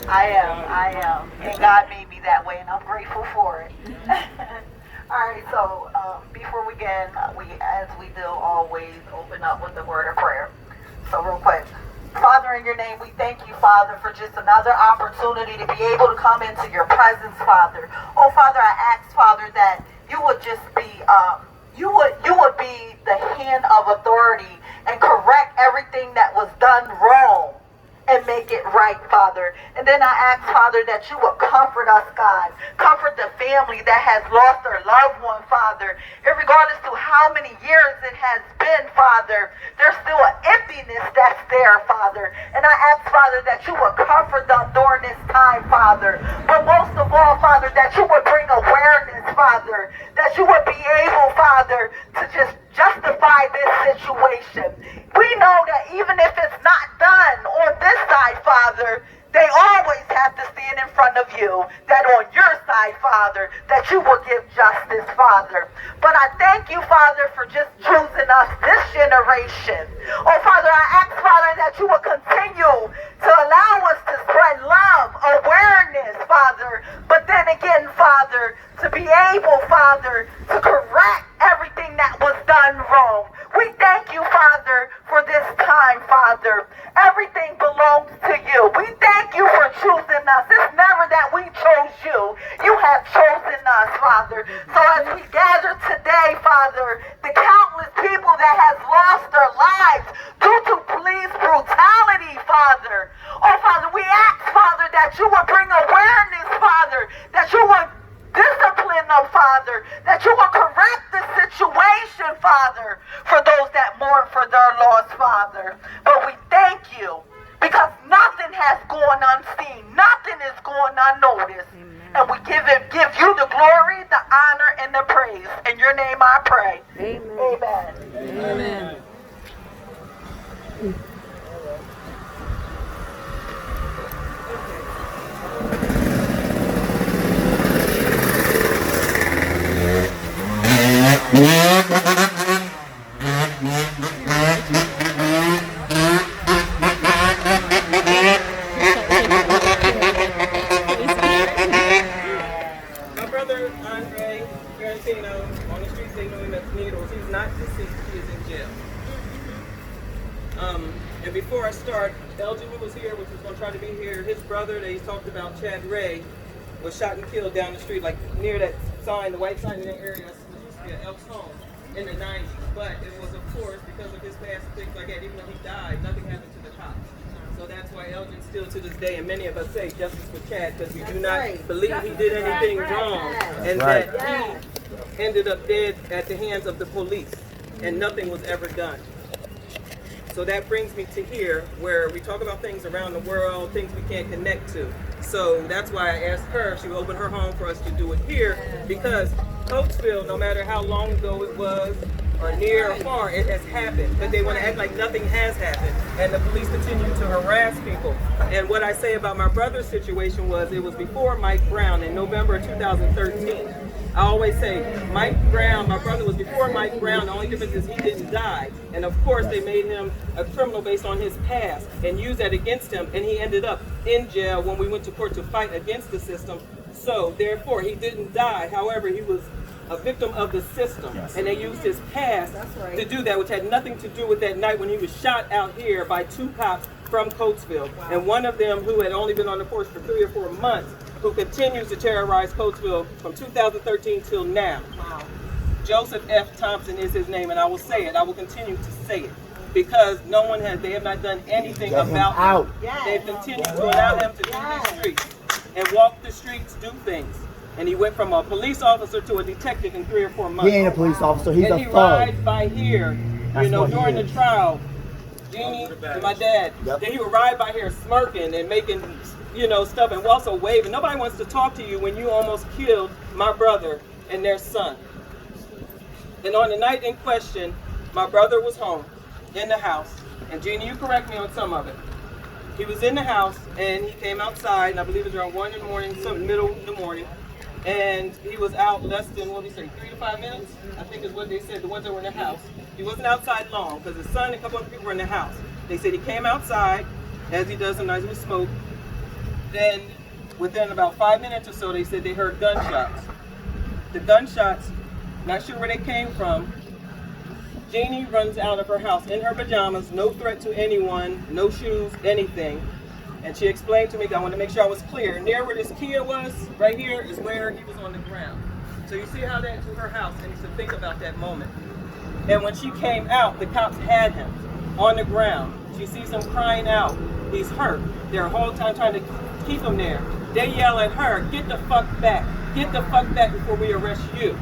I am. And God made me that way, and I'm grateful for it. All right, so before we begin, as we do always, open up with a word of prayer. So real quick. Father, in your name, we thank you, Father, for just another opportunity to be able to come into your presence, Father. Oh, Father, I ask, Father, that you would just be, you would be the hand of authority and correct everything that was done wrong and make it right, Father. And then I ask, Father, that you will comfort us, God. Comfort the family that has lost their loved one, Father. And regardless to how many years it has been, Father, there's still an emptiness that's there, Father. And I ask, Father, that you will comfort them during this time, Father. But most of all, Father, that you would bring awareness, Father. That you would be able, Father, to just justify this situation. We know that even if it's not done on this side, Father, they always have to stand in front of you, that on your side, Father, that you will give justice, Father. But I thank you, Father, for just choosing us this generation. Oh, Father, I ask, Father, that you will continue to allow us to spread love, awareness, Father. But then again, Father, to be able, Father, to correct everything that was done wrong. We thank you, Father, for this time, Father. Everything belongs to you. We thank you for choosing us. It's never that we chose you. You have chosen us, Father. So as we gather today, Father, the countless people that has lost their lives due to police brutality, Father. Oh, Father, we ask, Father, that you would bring awareness, Father, that you would discipline them, Father, that you will correct the situation, Father, for those that mourn for their loss, Father. But we thank you because nothing has gone unseen, nothing is going unnoticed. Amen. And we give you the glory, the honor, and the praise. In your name I pray. Amen. Amen. Amen. And before I start, Elgin, who was here, which was going to try to be here, his brother that he talked about, Chad Ray, was shot and killed down the street, like near that sign, the white sign in that area. It used to be an Elks home in the 90s. But it was, of course, because of his past and things like that, even though he died, nothing happened to the cops. So that's why Elgin still to this day, and many of us say justice for Chad, because we do not believe he did anything wrong, and that he ended up dead at the hands of the police, and nothing was ever done. So that brings me to here, where we talk about things around the world, things we can't connect to. So that's why I asked her if she would open her home for us to do it here, because Coatesville, no matter how long ago it was, or near or far, it has happened. But they want to act like nothing has happened, and the police continue to harass people. And what I say about my brother's situation was, it was before Mike Brown in November of 2013. I always say, Mike Brown, my brother was before Mike Brown, the only difference is he didn't die. And of course they made him a criminal based on his past and used that against him, and he ended up in jail when we went to court to fight against the system. So therefore he didn't die, however he was a victim of the system, and they used his past to do that, which had nothing to do with that night when he was shot out here by two cops from Coatesville. Wow. And one of them, who had only been on the force for 3 or 4 months, who continues to terrorize Coatesville from 2013 till now. Wow. Joseph F. Thompson is his name, and I will say it. I will continue to say it, because no one has, they have not done anything about it. Yes. They've continued to allow him to do these streets and walk the streets, do things. And he went from a police officer to a detective in 3 or 4 months. He ain't a police officer, he's a thug. And he rides by here, you know, during the trial. Jeannie and my dad, then he would ride by here smirking and making, you know, stuff, and also waving. Nobody wants to talk to you when you almost killed my brother and their son. And on the night in question, my brother was home in the house. And Jeannie, you correct me on some of it. He was in the house and he came outside, and I believe it was around 1 in the morning, some middle of the morning. And he was out less than, what did he say, 3 to 5 minutes? I think is what they said, the ones that were in the house. He wasn't outside long, because his son and a couple other people were in the house. They said he came outside, as he does sometimes with smoke, Then within about 5 minutes or so, they said they heard gunshots. The gunshots, not sure where they came from. Jeannie runs out of her house in her pajamas, no threat to anyone, no shoes, anything. And she explained to me, I want to make sure I was clear, near where this Kia was, right here, is where he was on the ground. So you see how that to her house, and you should think about that moment. And when she came out, the cops had him on the ground. She sees him crying out. He's hurt. They're the whole time trying to keep him there. They yell at her, get the fuck back. Get the fuck back before we arrest you.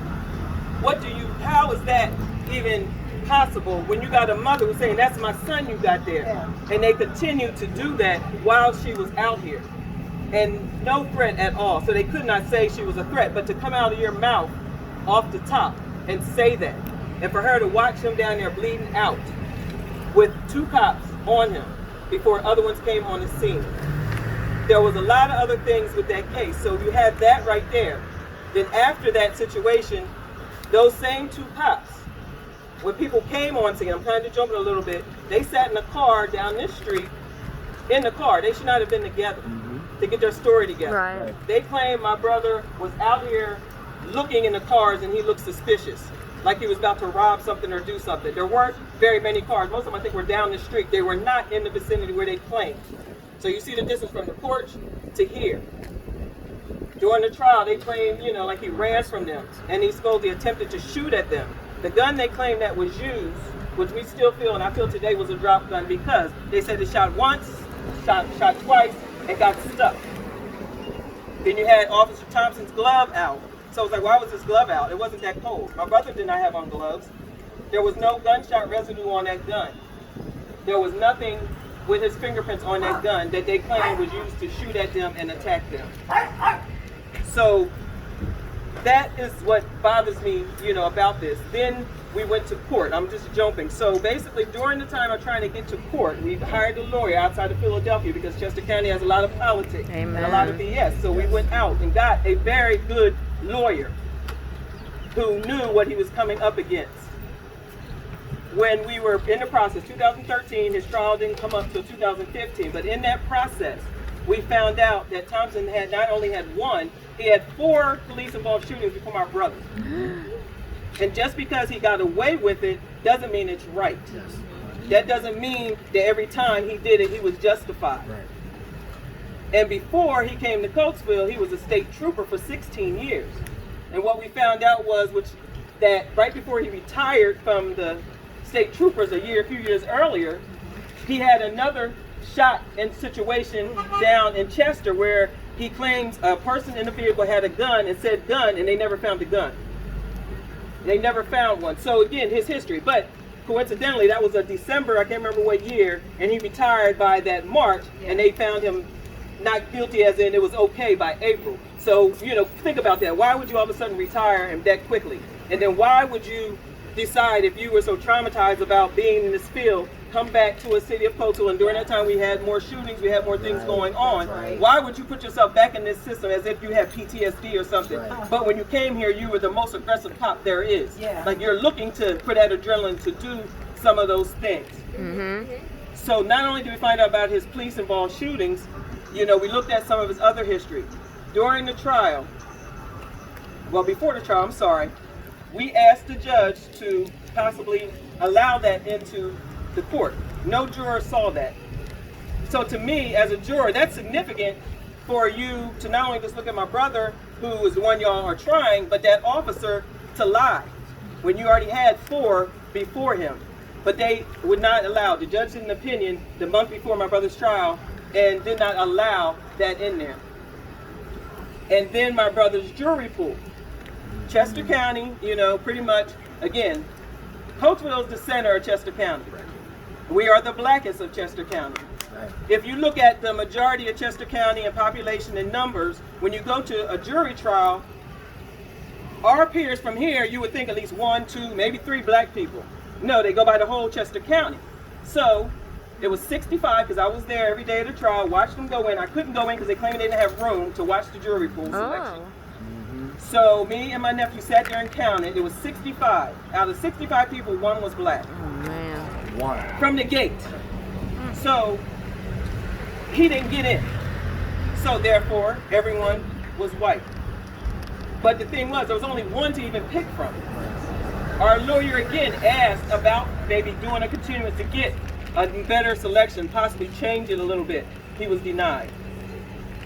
How is that even possible when you got a mother who's saying, that's my son you got there? Yeah. And they continue to do that while she was out here. And no threat at all. So they could not say she was a threat, but to come out of your mouth off the top and say that, and for her to watch him down there bleeding out with 2 cops on him before other ones came on the scene. There was a lot of other things with that case. So you had that right there. Then after that situation, those same 2 cops, when people came on scene, I'm kind of jumping a little bit, they sat in the car down this street, in the car. They should not have been together to get their story together. Right. They claim my brother was out here looking in the cars and he looked suspicious, like he was about to rob something or do something. There weren't very many cars. Most of them, I think, were down the street. They were not in the vicinity where they claimed. So you see the distance from the porch to here. During the trial, they claimed, like he ran from them, and he supposedly attempted to shoot at them. The gun they claimed that was used, which we still feel, and I feel today, was a drop gun because they said they shot once, shot twice, and got stuck. Then you had Officer Thompson's glove out. So it's like, why was his glove out? It wasn't that cold. My brother did not have on gloves. There was no gunshot residue on that gun. There was nothing with his fingerprints on that gun that they claimed was used to shoot at them and attack them. So that is what bothers me, about this. Then we went to court. I'm just jumping. So basically, during the time of trying to get to court, we hired a lawyer outside of Philadelphia because Chester County has a lot of politics and a lot of BS. So we went out and got a very good lawyer who knew what he was coming up against. When we were in the process, 2013, his trial didn't come up till 2015, but in that process, we found out that Thompson had not only had one, he had 4 police-involved shootings before my brother. And just because he got away with it doesn't mean it's right. That doesn't mean that every time he did it, he was justified. Right. And before he came to Coatesville, he was a state trooper for 16 years. And what we found out was that right before he retired from the state troopers a few years earlier, he had another shot and situation down in Chester where he claims a person in the vehicle had a gun and said gun, and they never found the gun. They never found one. So again, his history. But coincidentally, that was a December, I can't remember what year, and he retired by that March, and they found him not guilty as in it was okay by April. So, think about that. Why would you all of a sudden retire and that quickly? And then why would you decide, if you were so traumatized about being in this field, come back to a city of Coatesville, and during that time we had more shootings, we had more things going on. Why would you put yourself back in this system as if you had PTSD or something? But when you came here, you were the most aggressive cop there is. Like you're looking for that adrenaline to do some of those things. So not only did we find out about his police-involved shootings, we looked at some of his other history. During the trial, before the trial, I'm sorry, we asked the judge to possibly allow that into the court. No juror saw that. So to me, as a juror, that's significant for you to not only just look at my brother, who is the one y'all are trying, but that officer to lie when you already had 4 before him. But they would not allow, the judge did an opinion the month before my brother's trial and did not allow that in there. And then my brother's jury pool. Chester County, pretty much, again, Coatesville is the center of Chester County. We are the blackest of Chester County. If you look at the majority of Chester County in population and numbers, when you go to a jury trial, our peers from here, you would think at least 1, 2, maybe 3 black people. No, they go by the whole Chester County. So it was 65, because I was there every day of the trial, watched them go in. I couldn't go in because they claimed they didn't have room to watch the jury pool selection. So me and my nephew sat there and counted. It was 65. Out of 65 people, 1 was black. Oh, man. 1. From the gate. So he didn't get in. So therefore, everyone was white. But the thing was, there was only one to even pick from. Our lawyer again asked about maybe doing a continuance to get a better selection, possibly change it a little bit. He was denied.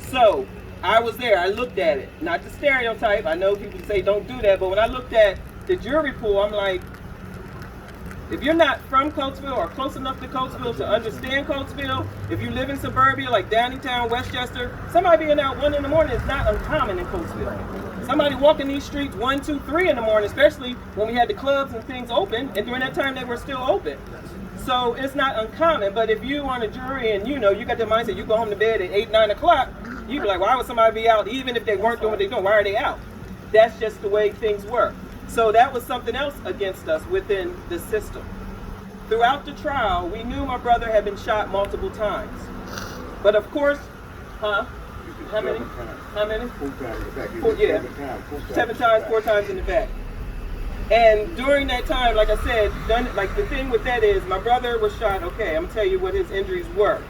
So I was there, I looked at it. Not to stereotype, I know people say don't do that, but when I looked at the jury pool, I'm like, if you're not from Coatesville or close enough to Coatesville to understand Coatesville, if you live in suburbia like Downingtown, Westchester, somebody being out 1 in the morning is not uncommon in Coatesville. Somebody walking these streets 1, 2, 3 in the morning, especially when we had the clubs and things open, and during that time they were still open. So it's not uncommon, but if you on a jury and you got the mindset, you go home to bed at 8, 9 o'clock, you'd be like, why would somebody be out even if they weren't doing what they're doing? Why are they out? That's just the way things work. So that was something else against us within the system. Throughout the trial, we knew my brother had been shot multiple times. But of course, How many? How many? 4 times in the back. Yeah. 7 times, 4 times in the back. And during that time, like I said, the thing with that is my brother was shot. Okay, I'm gonna tell you what his injuries were.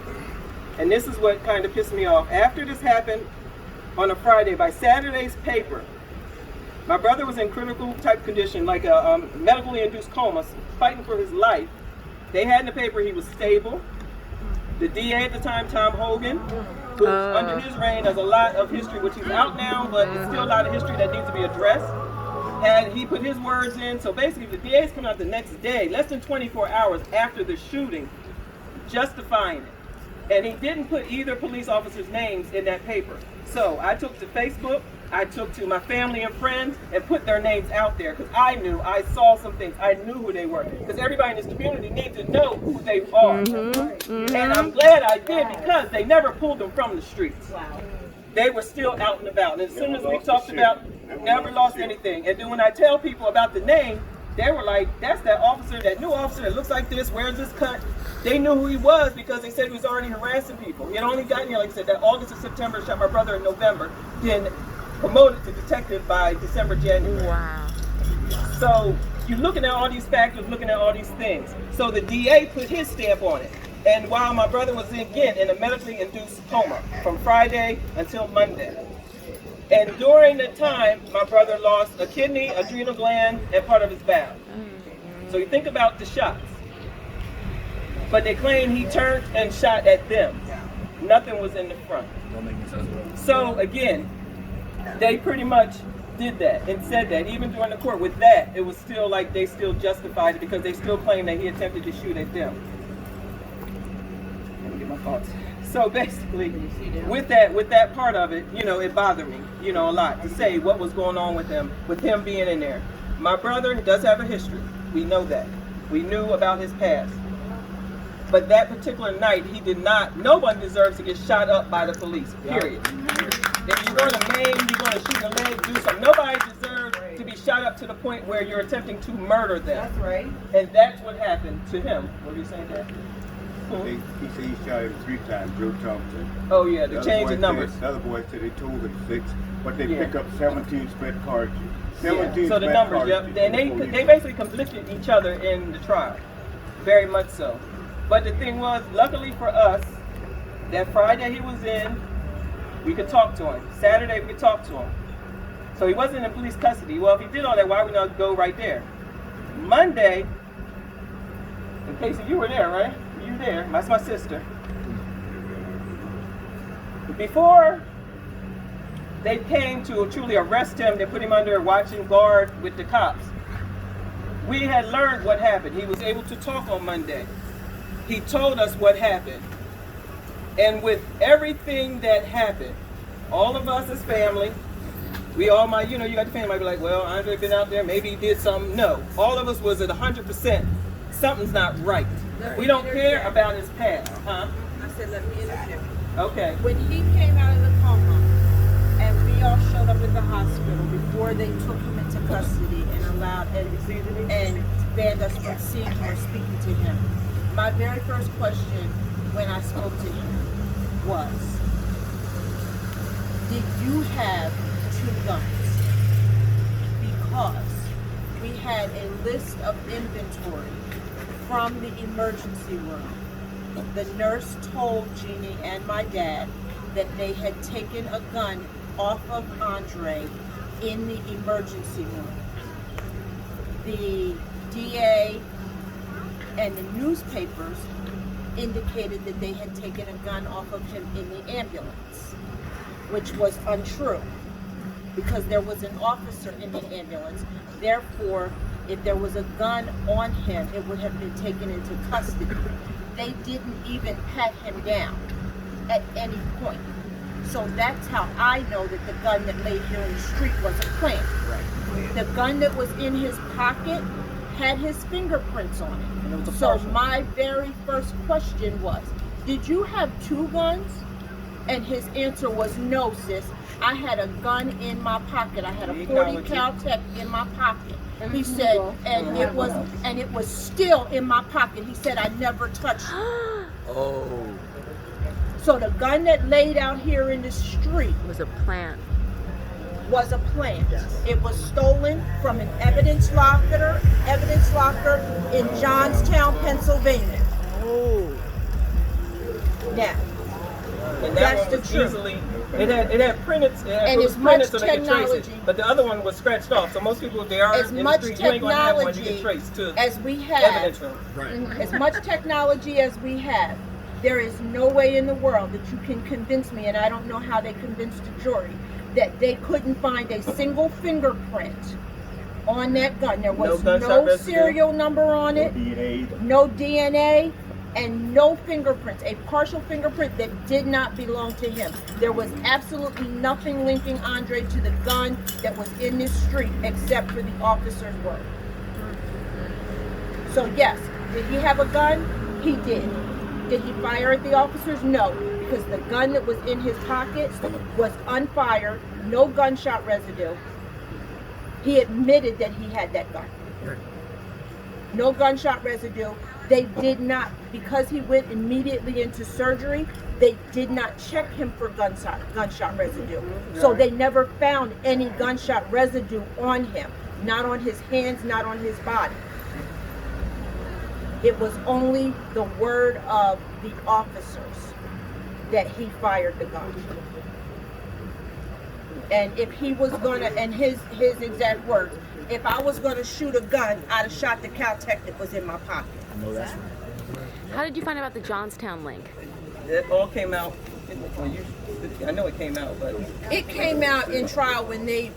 And this is what kind of pissed me off. After this happened on a Friday, by Saturday's paper, my brother was in critical type condition, like a medically induced coma, fighting for his life. They had in the paper he was stable. The DA at the time, Tom Hogan, who under his reign has a lot of history, which he's out now, but it's still a lot of history that needs to be addressed. And he put his words in. So basically, the DA's come out the next day, less than 24 hours after the shooting, justifying it. And he didn't put either police officer's names in that paper. So I took to Facebook, I took to my family and friends and put their names out there because I saw some things. I knew who they were. Because everybody in this community needs to know who they are. And I'm glad I did because they never pulled them from the streets. Wow. They were still out and about. And as soon as we talked about, never lost anything. And then when I tell people about the name, they were like, that's that officer, that new officer that looks like this, wears this cut. They knew who he was because they said he was already harassing people. He had only gotten here, like I said, that August or September, shot my brother in November, then promoted to detective by December, January. Wow. So you're looking at all these factors, looking at all these things. So the DA put his stamp on it. And while my brother was again in a medically induced coma from Friday until Monday. And during the time, my brother lost a kidney, adrenal gland, and part of his bowel. So you think about the shots. But they claim he turned and shot at them. Nothing was in the front. So again, they pretty much did that and said that. Even during the court with that, it was still like they still justified it because they still claim that he attempted to shoot at them. Let me get my thoughts. So basically, with that part of it, it bothered me, a lot to say what was going on with him being in there. My brother does have a history. We know that. We knew about his past. But that particular night, no one deserves to get shot up by the police, period. If you're going to maim, you're going to shoot in the leg, do something. Nobody deserves to be shot up to the point where you're attempting to murder them. That's right. And that's what happened to him. What are you saying, Dad? He said he shot him 3 times, Joe Thompson. Oh yeah, they changed the numbers. The other boy said they told him 6, but they pick up 17 spent cartridges. 17 so the numbers, yep. And they basically conflicted each other in the trial. Very much so. But the thing was, luckily for us, that Friday he was in, we could talk to him. Saturday we could talk to him. So he wasn't in police custody. Well, if he did all that, why would we not go right there? Monday, in case you were there, right? You there? That's my sister. Before they came to truly arrest him, they put him under a watching guard with the cops. We had learned what happened. He was able to talk on Monday. He told us what happened. And with everything that happened, all of us as family, we all might, you got the family might be like, well, Andre been out there, maybe he did something. No, all of us was at 100%. Something's not right. We don't care about his past, huh? I said, let me interject. Okay. When he came out of the coma, and we all showed up at the hospital before they took him into custody and allowed and banned us from seeing him or speaking to him, my very first question when I spoke to him was, did you have 2 guns? Because we had a list of inventory from the emergency room. The nurse told Jeannie and my dad that they had taken a gun off of Andre in the emergency room. The DA and the newspapers indicated that they had taken a gun off of him in the ambulance, which was untrue because there was an officer in the ambulance. Therefore, if there was a gun on him, it would have been taken into custody. They didn't even pat him down at any point. So that's how I know that the gun that lay here in the street was a plant. Right. The gun that was in his pocket had his fingerprints on And it was it. a So partial. my very first question was, did you have two guns? And his answer was, no, sis. I had a gun in my pocket. I had a 40 cal Tech in my pocket. He said, and it was still in my pocket. He said, I never touched it. Oh. So the gun that laid out here in the street Was a plant. was a plant. Yes. It was stolen from an evidence locker in Johnstown, Pennsylvania. Oh. Now, And that That's one the was truth. easily, it had printed, And it was as much printed so they could trace it. technology- But the other one was scratched off. So most people, if they are as in the much street, you ain't gonna have one to get technology traced to as we have, evidence room. Right. as much technology as we have, there is no way in the world that you can convince me, and I don't know how they convinced the jury, that they couldn't find a single fingerprint on that gun. There was No gunshot no residue. serial number on No it, DNA. no DNA, and no fingerprints. A partial fingerprint that did not belong to him. There was absolutely nothing linking Andre to the gun that was in this street except for the officer's word. So yes, did he have a gun? He did. Did he fire at the officers? No, because the gun that was in his pocket was unfired, no gunshot residue. He admitted that he had that gun. No gunshot residue. They did not, because he went immediately into surgery, they did not check him for gunshot residue. So they never found any gunshot residue on him, not on his hands, not on his body. It was only the word of the officers that he fired the gun. And if he was gonna, and his exact words, if I was gonna shoot a gun, I'd have shot the Caltech that was in my pocket. I know that's right. How did you find out about the Johnstown link? It all came out. I know it came out, but It came out in trial when they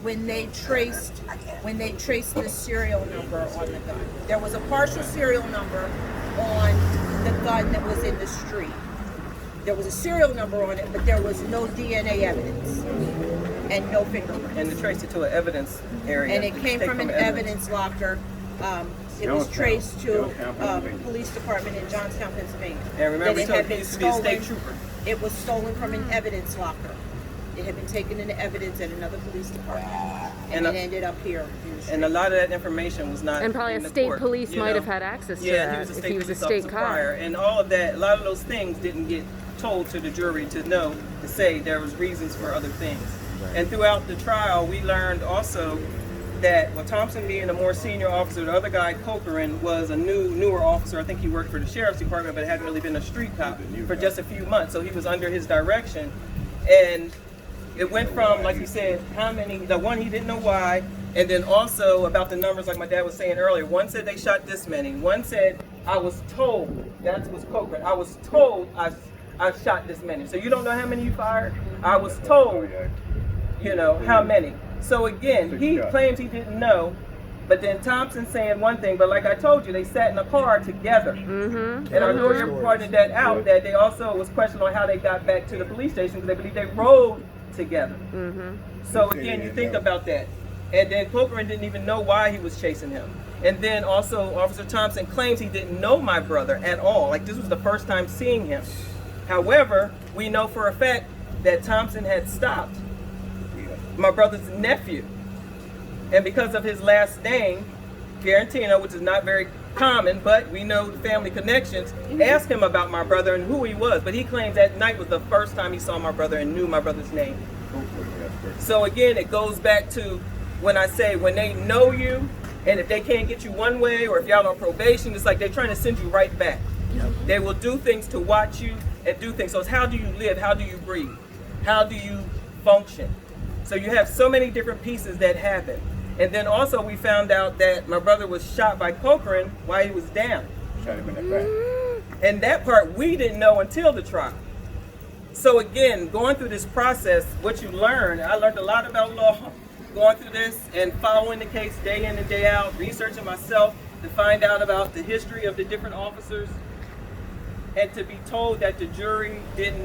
traced the serial number on the gun. There was a partial serial number on the gun that was in the street. There was a serial number on it, but there was no DNA evidence and no fingerprints. and to trace it to an evidence area. And it came take from an evidence locker. It was Johnstown. traced to Johnstown, a Pennsylvania. police department in Johnstown, Pennsylvania. And remember, That we told you, it used to be a state stolen. trooper. It was stolen from an evidence locker. It had been taken into evidence at another police department, and And it ended up here. in the street. And a lot of that information was not. And probably in a the state court, police you might know? have had access to Yeah, that he was a if state he was a police state officer cop. prior, and all of that. A lot of those things didn't get told to the jury to know to say there was reasons for other things. And throughout the trial, we learned also that Thompson being a more senior officer, the other guy, Cochran, was a newer officer. I think he worked for the sheriff's department, but hadn't really been a street cop for just a few months. So he was under his direction. And it went from, like you said, how many, the one he didn't know why, and then also about the numbers like my dad was saying earlier. One said they shot this many. One said, I was told, that was Cochran, I was told I shot this many. So you don't know how many you fired? I was told, you know, how many. So again, he claims he didn't know, but then Thompson saying one thing, but like I told you, they sat in a car together. And our lawyer pointed that out, that they also was questioned on how they got back to the police station because they believe they rode together. So again, you think about that. And then Cochran didn't even know why he was chasing him. And then also Officer Thompson claims he didn't know my brother at all. Like this was the first time seeing him. However, we know for a fact that Thompson had stopped my brother's nephew. And because of his last name, Garantino, which is not very common, but we know the family connections, asked him about my brother and who he was. But he claims that night was the first time he saw my brother and knew my brother's name. So again, it goes back to when I say when they know you, and if they can't get you one way, or if y'all on probation, it's like they're trying to send you right back. They will do things to watch you and do things. So it's how do you live? How do you breathe? how do you function? So you have so many different pieces that happen. And then also we found out that my brother was shot by Cochran while he was down. Shot him in the back. And that part we didn't know until the trial. So again, going through this process, what you learn, I learned a lot about law, going through this and following the case day in and day out, researching myself to find out about the history of the different officers, and to be told that the jury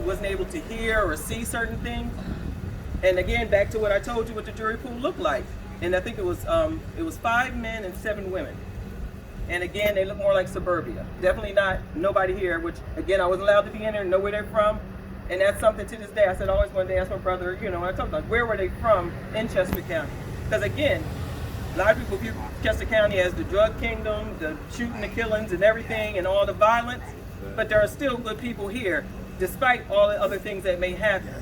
wasn't able to hear or see certain things. And again, back to what I told you, what the jury pool looked like. And I think it was 5 men and 7 women. And again, they look more like suburbia. Definitely not nobody here, which again, I wasn't allowed to be in there, know where they're from. And that's something to this day. I said I always wanted to ask my brother, you know, when I talked about where were they from in Chester County? Because again, a lot of people view Chester County as the drug kingdom, the shooting, the killings and everything and all the violence. But there are still good people here, despite all the other things that may happen.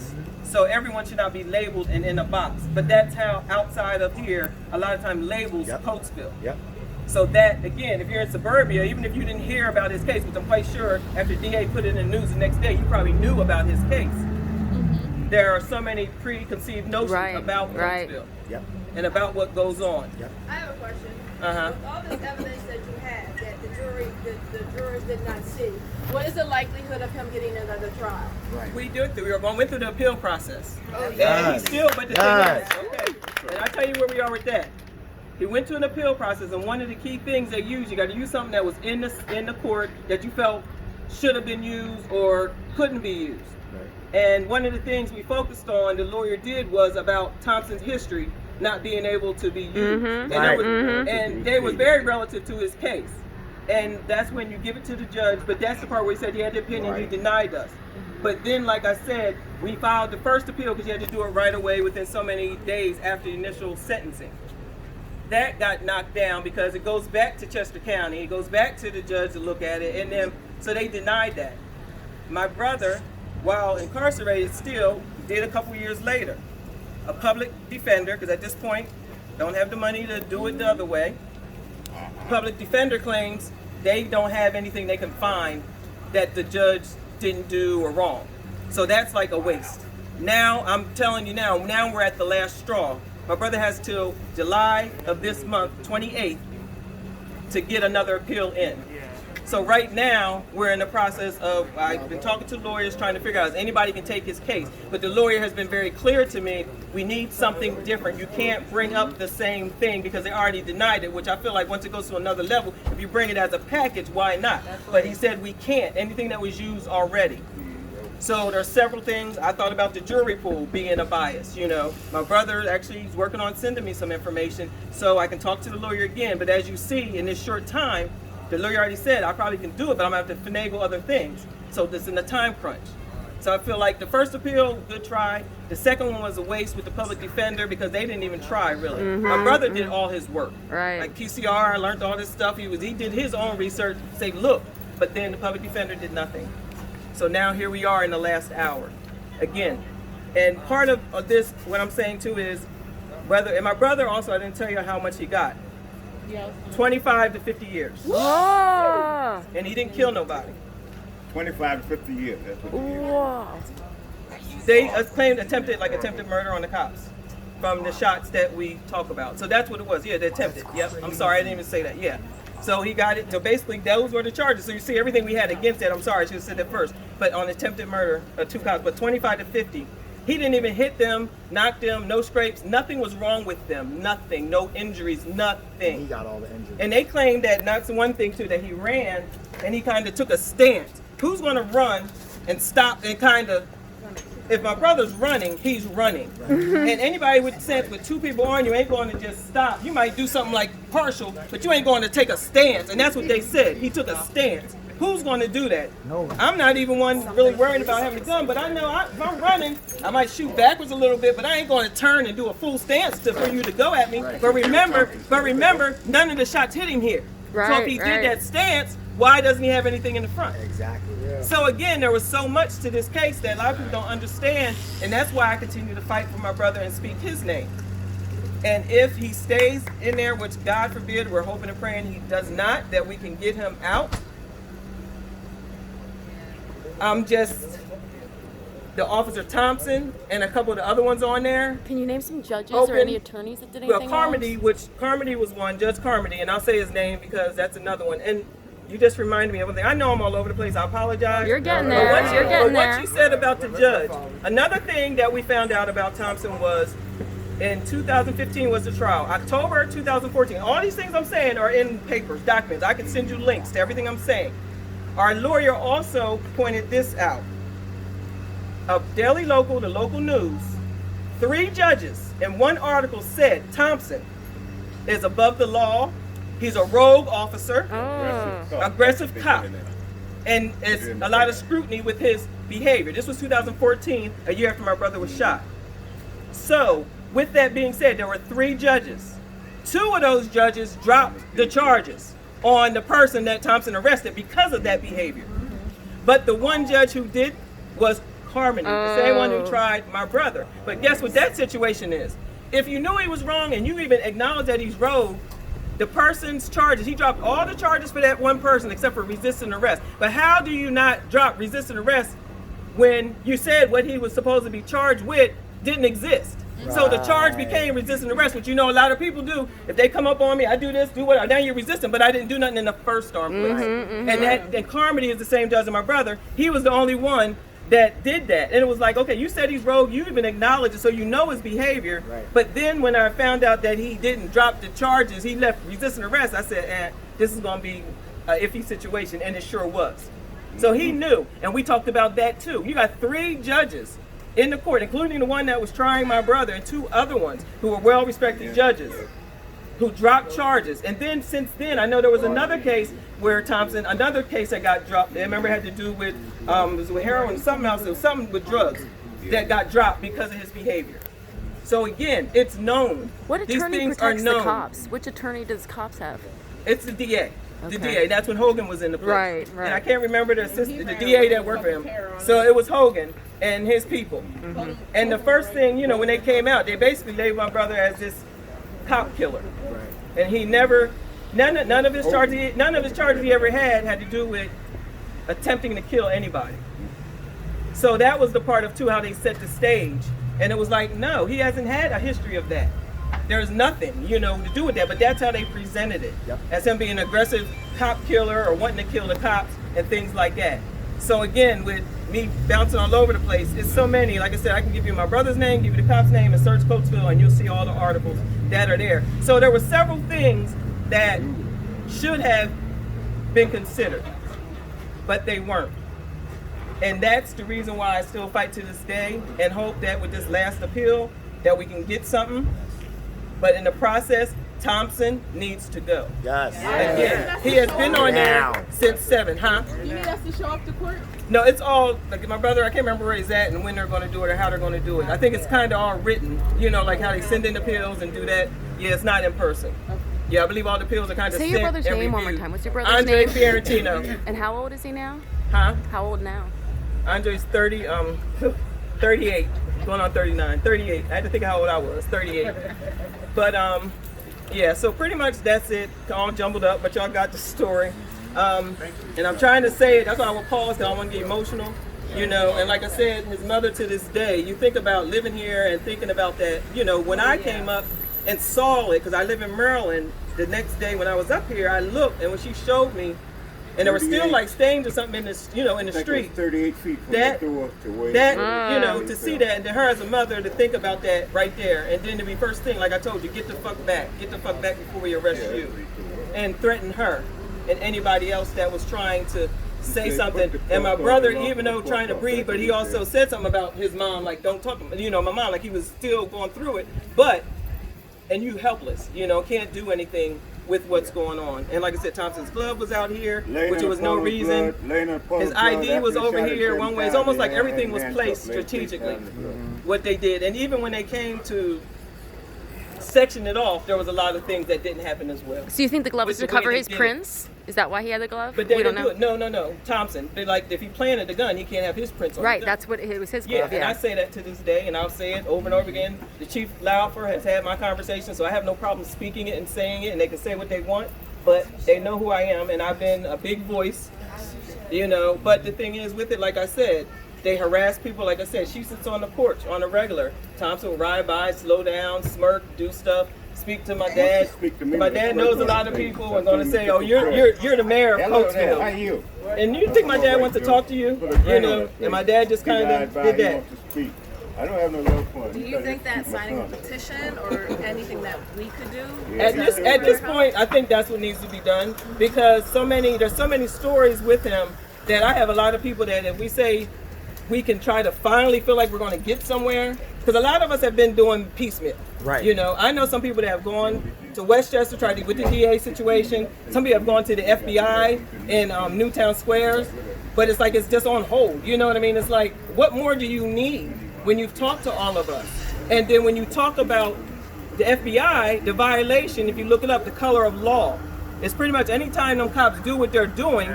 So everyone should not be labeled and in a box. But that's how outside of here, a lot of time labels Coatesville. Yep. So that, again, if you're in suburbia, even if you didn't hear about his case, which I'm quite sure after DA put it in the news the next day, you probably knew about his case. There are so many preconceived notions about Coatesville Yep. and about what goes on. Yep. I have a question. Uh-huh. With all this evidence that you have that the jurors did not see, what is the likelihood of him getting another trial? Right. We went through the appeal process. Oh, And yeah. he still, but the thing is, okay, and I tell you where we are with that. He went to an appeal process, and one of the key things they use, you got to use something that was in the court that you felt should have been used or couldn't be used. Right. And one of the things we focused on, the lawyer did, was about Thompson's history not being able to be used. And, Right. and they was very relative to his case. And that's when you give it to the judge, but that's the part where he said he had the opinion, he denied us. But then, like I said, we filed the first appeal because you had to do it right away within so many days after the initial sentencing. That got knocked down because it goes back to Chester County. It goes back to the judge to look at it, and then so they denied that. My brother, while incarcerated, still did a couple years later. A public defender, because at this point, don't have the money to do it the other way. Public defender claims they don't have anything they can find that the judge didn't do or wrong. So that's like a waste. Now, I'm telling you now we're at the last straw. My brother has till July of this month, 28th, to get another appeal in. So right now, we're in the process of, I've been talking to lawyers trying to figure out if anybody can take his case. But the lawyer has been very clear to me, we need something different. You can't bring up the same thing because they already denied it, which I feel like once it goes to another level, if you bring it as a package, why not? But he said we can't, anything that was used already. So there's several things. I thought about the jury pool being a bias, you know. My brother actually is working on sending me some information so I can talk to the lawyer again. But as you see, in this short time, the lawyer already said I probably can do it, but I'm gonna have to finagle other things. So this in the time crunch. So I feel like the first appeal, good try. The second one was a waste with the public defender because they didn't even try really. My brother did all his work. Right. Like PCR, I learned all this stuff. He did his own research, say look, but then the public defender did nothing. So now here we are in the last hour, again. And part of this, what I'm saying too is, and my brother also, I didn't tell you how much he got. 25 to 50 years. Whoa. And he didn't kill nobody. 25 to 50 years. That's what he is. Whoa. They claimed attempted murder on the cops from the shots that we talk about. So that's what it was. Yeah, they attempted. Yep. I'm sorry, I didn't even say that. Yeah. So he got it. So basically, those were the charges. So you see everything we had against that. I'm sorry, I should have said that first. But on attempted murder, 2 cops, but 25 to 50. He didn't even hit them, knock them, no scrapes. Nothing was wrong with them. Nothing. No injuries. Nothing. He got all the injuries. And they claimed that, that's one thing too, that he ran and he kind of took a stance. Who's going to run and stop and kind of, if my brother's running, he's running. And anybody with sense, with 2 people on you, ain't going to just stop. You might do something like partial, but you ain't going to take a stance. And that's what they said. He took a stance. Who's going to do that? No one. I'm not even one really worried about having a gun, but I know if I'm running, I might shoot backwards a little bit, but I ain't going to turn and do a full stance for you to go at me. But remember, none of the shots hit him here. So if he did that stance, why doesn't he have anything in the front? Exactly. Yeah. So again, there was so much to this case that a lot of people don't understand, and that's why I continue to fight for my brother and speak his name. And if he stays in there, which God forbid, we're hoping and praying he does not, that we can get him out. I'm just, the officer Thompson and a couple of the other ones on there. Can you name some judges or Open- any attorneys that did anything Well, Carmody, Carmody was one, Judge Carmody, and I'll say his name because that's another one. And you just reminded me of one thing. I know I'm all over the place. I apologize. You're getting But there. what you- You're getting but what there. you said about the judge. Another thing that we found out about Thompson was in 2015 was the trial. October 2014. All these things I'm saying are in papers, documents. I can send you links to everything I'm saying. Our lawyer also pointed this out. Of Daily Local, the local news, 3 judges in one article said Thompson is above the law. He's a rogue officer, Oh. aggressive cop, and it's a lot of scrutiny with his behavior. This was 2014, a year after my brother was shot. So, with that being said, there were 3 judges. 2 of those judges dropped the charges on the person that Thompson arrested because of that behavior. But the one judge who did was Harmony, the same one who tried my brother. But guess what that situation is? If you knew he was wrong and you even acknowledge that he's rogue, the person's charges, he dropped all the charges for that one person except for resisting arrest. But how do you not drop resisting arrest when you said what he was supposed to be charged with didn't exist? So the charge became resisting arrest, which you know a lot of people do. If they come up on me, I do this, do what, now you're resisting, but I didn't do nothing in the first darn place. And Carmody is the same judge as my brother. He was the only one that did that. And it was like, okay, you said he's rogue, you even acknowledge it, so you know his behavior. Right. But then when I found out that he didn't drop the charges, he left resisting arrest, I said, this is going to be an iffy situation, and it sure was. So he knew, and we talked about that too. You got 3 judges in the court, including the one that was trying my brother, and 2 other ones who were well-respected judges who dropped charges. And then since then, I know there was another case where another case that got dropped. I remember it had to do with, it was with heroin, something else, it was something with drugs that got dropped because of his behavior. So again, it's known. What These attorney things protects are the known. cops? Which attorney does cops have? It's the DA. The Okay. DA. That's when Hogan was in the place. Right, And I right. can't remember the assistant, the DA that worked for him. So it was Hogan and his people. And the first thing, you know, when they came out, they basically labeled my brother as this cop killer. And he never, none of his charges he ever had to do with attempting to kill anybody. So that was the part of too how they set the stage. And it was like, no, he hasn't had a history of that. There's nothing, you know, to do with that, but that's how they presented it. Yep. As him being an aggressive cop killer or wanting to kill the cops and things like that. So again, with me bouncing all over the place, it's so many. Like I said, I can give you my brother's name, give you the cop's name, and search Coatesville, and you'll see all the articles that are there. So there were several things that should have been considered, but they weren't. And that's the reason why I still fight to this day and hope that with this last appeal that we can get something. But in the process, Thompson needs to go. Yes. Again, he has been on there since 7, huh? You need us to show up to court? No, it's all, like my brother, I can't remember where he's at and when they're going to do it or how they're going to do it. I think it's kind of all written, you know, like how they send in the pills and do that. Yeah, it's not in person. Yeah, I believe all the pills are kind of Say sent your brother's and name one more reviewed. time. What's your brother's Andre name? Fiorentino. And how old is he now? Huh? How old now? Andre's 38, going on 39, 38. I had to think of how old I was, 38. But yeah, so pretty much that's it. All jumbled up, but y'all got the story. And I'm trying to say it, that's why I will pause, because I don't want to get emotional. You know, and like I said, his mother to this day, you think about living here and thinking about that, you know, when I came up and saw it, because I live in Maryland, the next day when I was up here, I looked, and when she showed me, and there were still like stains or something in the, you know, in the I think it street. was 38 feet from That- the door to where That, you know, to see that, and to her as a mother to think about that right there, and then to be first thing, like I told you, get the fuck back before we arrest you, and threaten her and anybody else that was trying to say something. And my brother, even though trying to breathe, but he also said something about his mom, like don't talk, you know, my mom, like he was still going through it, but, and you helpless, you know, can't do anything with what's going on. And like I said, Thompson's glove was out here, which was no reason. His ID was over here one way. It's almost like everything was placed strategically, what they did. And even when they came to section it off, there was a lot of things that didn't happen as well. So you think the glove With is to the way cover they his did it. prints? Is that why he had the glove? But they we don't didn't know. do it. No. Thompson. They like, if he planted the gun, he can't have his prints on Right, the gun. that's what it was his Yeah, glove. and I Yeah. say that to this day, and I'll say it over and over again. The Chief Laufer has had my conversation, so I have no problem speaking it and saying it, and they can say what they want, but they know who I am, and I've been a big voice, you know. But the thing is with it, like I said, They harass people. Like I said, she sits on the porch on a regular. Thompson will ride by, slow down, smirk, do stuff, speak to my dad. Speak to me. My dad knows a lot of people and going to say, "Oh, you're the mayor of Hello there, how Coatesville." you? And you think my dad wants to talk to you? You know, and my dad just kind of did that. I don't have no love for him. Do you think that signing a petition or anything that we could do? At this point, I think that's what needs to be done, because there's so many stories with him that I have a lot of people that if we say we can try to finally feel like we're going to get somewhere, because a lot of us have been doing piecemeal. Right. You know, I know some people that have gone to Westchester, tried to with the DA situation. Some people have gone to the FBI in Newtown Squares, but it's like it's just on hold. You know what I mean? It's like, what more do you need when you've talked to all of us? And then when you talk about the FBI, the violation, if you look it up, the color of law, it's pretty much any time them cops do what they're doing,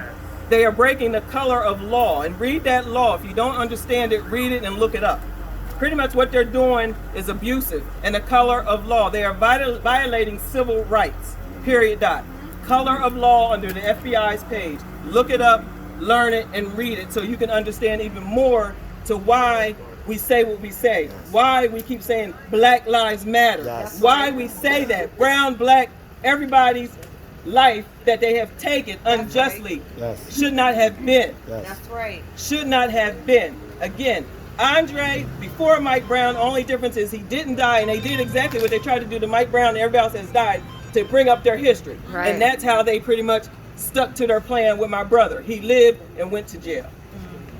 they are breaking the color of law. And read that law. If you don't understand it, read it and look it up. Pretty much what they're doing is abusive and the color of law. They are violating civil rights, period, dot. Color of law under the FBI's page. Look it up, learn it, and read it so you can understand even more to why we say what we say, why we keep saying Black Lives Matter, Yes. why we say that brown, black, everybody's life that they have taken unjustly Yes. should not have been. Yes. That's right. Should not have been. Again, Andre, before Mike Brown, only difference is he didn't die, and they did exactly what they tried to do to Mike Brown and everybody else has died, to bring up their history. Right. And that's how they pretty much stuck to their plan with my brother. He lived and went to jail.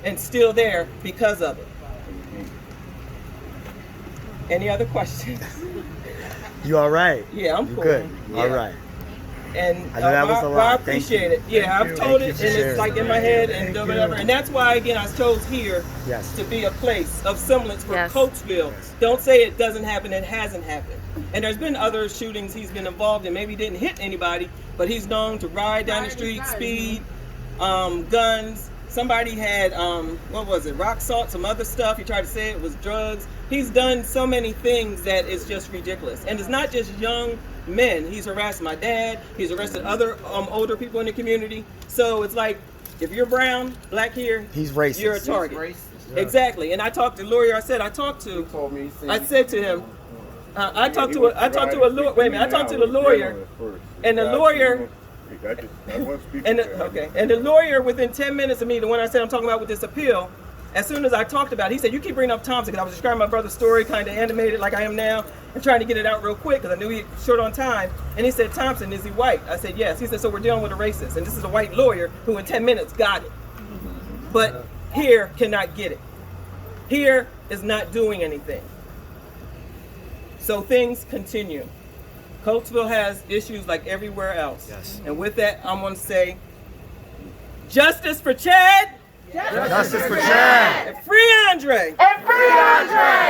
And still there because of it. Any other questions? You all right? Yeah, I'm You cool. good? Yeah. All right. And I know that was a I lot. Thank appreciate you. it. Yeah, I've told Thank you it, for and sharing. it's like in my head and whatever. And that's why, again, I chose here Yes. to be a place of semblance for Yes. Coatesville. Don't say it doesn't happen, it hasn't happened. And there's been other shootings he's been involved in. Maybe he didn't hit anybody, but he's known to ride down the street, speed, guns. Somebody had, what was it, rock salt, some other stuff. He tried to say it was drugs. He's done so many things that it's just ridiculous. And it's not just young men. He's harassed my dad. He's arrested other older people in the community. So it's like, if you're brown, black here, He's racist. you're a target. Exactly. And I talked to the lawyer. I said to him, I talked to a lawyer. Wait a minute. I talked to the lawyer, and the lawyer. And the lawyer, within 10 minutes of me, the one I said I'm talking about with this appeal, as soon as I talked about it, he said, "You keep bringing up Thompson," because I was describing my brother's story, kind of animated like I am now, and trying to get it out real quick because I knew he was short on time. And he said, "Thompson, is he white?" I said, "Yes." He said, "So we're dealing with a racist, and this is a white lawyer who in 10 minutes got it, but here cannot get it. Here is not doing anything." So things continue. Coatesville has issues like everywhere else. Yes. And with that, I'm going to say, justice for Chad. Justice for Chad. And free Andre. And free Andre!